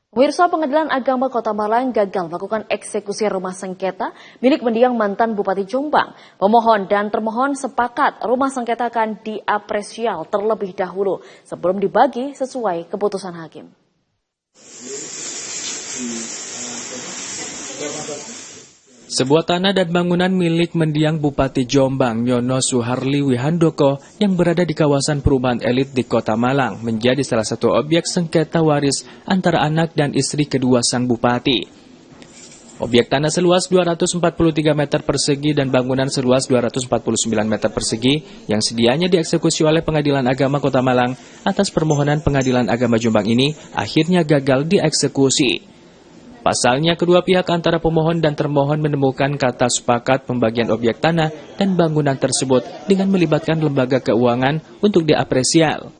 Pemirsa, Pengadilan Agama Kota Malang gagal melakukan eksekusi rumah sengketa milik mendiang mantan Bupati Jombang. Pemohon dan termohon sepakat rumah sengketa akan diapresial terlebih dahulu sebelum dibagi sesuai keputusan hakim. Sebuah tanah dan bangunan milik mendiang Bupati Jombang Nyono Suharli Wihandoko yang berada di kawasan perumahan elit di Kota Malang menjadi salah satu objek sengketa waris antara anak dan istri kedua sang bupati. Objek tanah seluas 243 meter persegi dan bangunan seluas 249 meter persegi yang sedianya dieksekusi oleh Pengadilan Agama Kota Malang atas permohonan Pengadilan Agama Jombang ini akhirnya gagal dieksekusi. Pasalnya, kedua pihak antara pemohon dan termohon menemukan kata sepakat pembagian objek tanah dan bangunan tersebut dengan melibatkan lembaga keuangan untuk diapresial.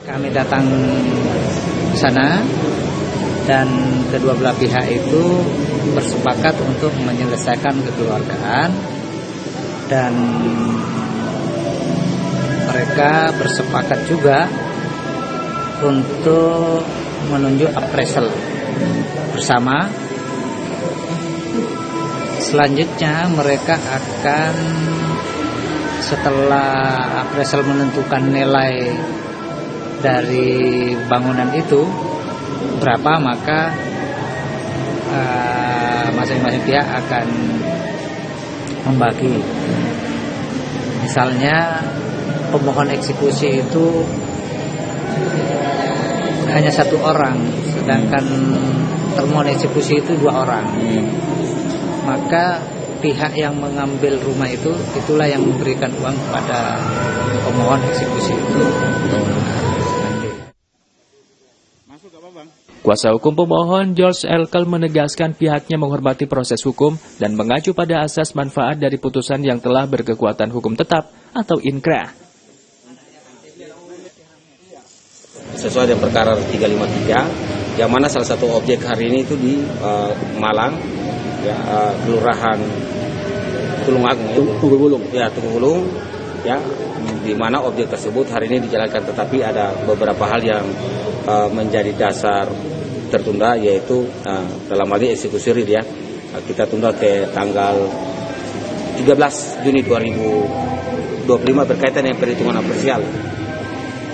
Kami datang ke sana dan kedua belah pihak itu bersepakat untuk menyelesaikan kekeluargaan dan mereka bersepakat juga untuk menunjuk appraisal bersama. Selanjutnya mereka akan setelah appraisal menentukan nilai dari bangunan itu berapa, maka masing-masing pihak akan membagi. Misalnya pemohon eksekusi itu hanya satu orang, sedangkan termohon eksekusi itu 2 orang. Maka pihak yang mengambil rumah itu, itulah yang memberikan uang kepada pemohon eksekusi itu. Kuasa hukum pemohon George Elkel menegaskan pihaknya menghormati proses hukum dan mengacu pada asas manfaat dari putusan yang telah berkekuatan hukum tetap atau inkrah. Sesuai dengan perkara 353, yang mana salah satu objek hari ini itu di Malang, ya, Kelurahan Tulungagung, Tulungagung, ya, di mana objek tersebut hari ini dijalankan, tetapi ada beberapa hal yang menjadi dasar tertunda, yaitu dalam hal ini eksekusi rid, ya, kita tunda ke tanggal 13 Juni 2025 berkaitan dengan perhitungan apresial.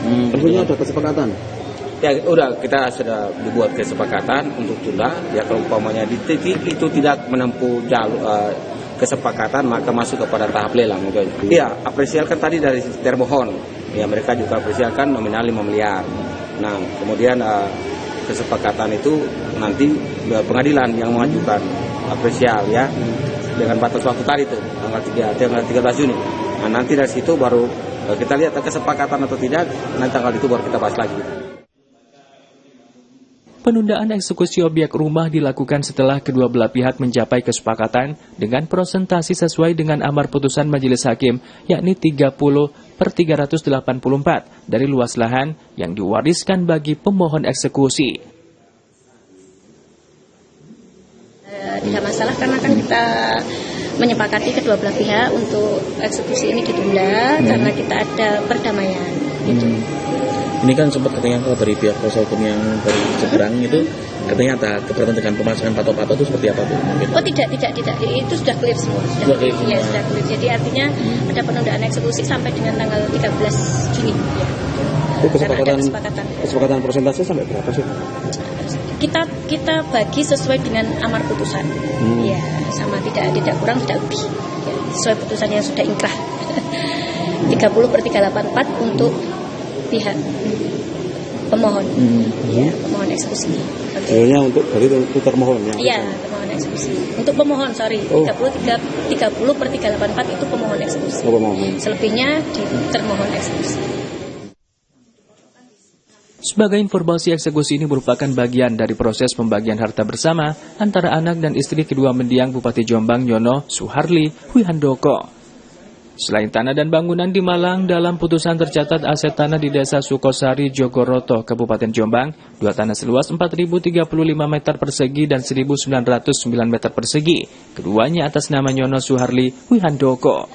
Tentunya ada kesepakatan. Ya, udah, kita sudah dibuat kesepakatan untuk tunda. Ya, kalau umpamanya di titik itu tidak menempuh jalur kesepakatan, maka masuk kepada tahap lelang. Iya, apresialkan tadi dari termohon. Ya, mereka juga apresialkan nominal 5 miliar. Nah, kemudian kesepakatan itu nanti pengadilan yang mengajukan apresial, ya, dengan batas waktu tadi itu tanggal 13 Juni. Nah, nanti dari situ baru kita lihat kesepakatan atau tidak, nanti tanggal itu baru kita bahas lagi. Penundaan eksekusi objek rumah dilakukan setelah kedua belah pihak mencapai kesepakatan dengan prosentasi sesuai dengan amar putusan Majelis Hakim, yakni 30/384 dari luas lahan yang diwariskan bagi pemohon eksekusi. Tidak masalah karena kan kita menyepakati kedua belah pihak untuk eksekusi ini ditunda karena kita ada perdamaian gitu. Ini kan sempat katanya kalau dari pihak kuasa hukum yang dari seberang itu katanya ada keberatan dengan pemasangan patok-patok itu seperti apa tuh? Oh tidak, itu sudah clear semua. Sudah clear. Jadi artinya ada penundaan eksekusi sampai dengan tanggal 13 Juni. Ya. Itu kesepakatan persentase sampai berapa sih? Kita bagi sesuai dengan amar putusan. Ya, sama tidak kurang tidak lebih. Ya, sesuai putusan yang sudah inkrah. 30/384 untuk pihak pemohon. Ya, pemohon eksekusi. Sebenarnya untuk termohon ya. Iya, pemohon eksekusi. Untuk pemohon, 30/384 itu pemohon eksekusi. Selebihnya di termohon eksekusi. Sebagai informasi, eksekusi ini merupakan bagian dari proses pembagian harta bersama antara anak dan istri kedua mendiang Bupati Jombang Nyono Suharli Wihandoko. Selain tanah dan bangunan di Malang, dalam putusan tercatat aset tanah di Desa Sukosari, Jogoroto, Kabupaten Jombang, 2 tanah seluas 4.035 meter persegi dan 1.909 meter persegi. Keduanya atas nama Nyono Suharli Wihandoko.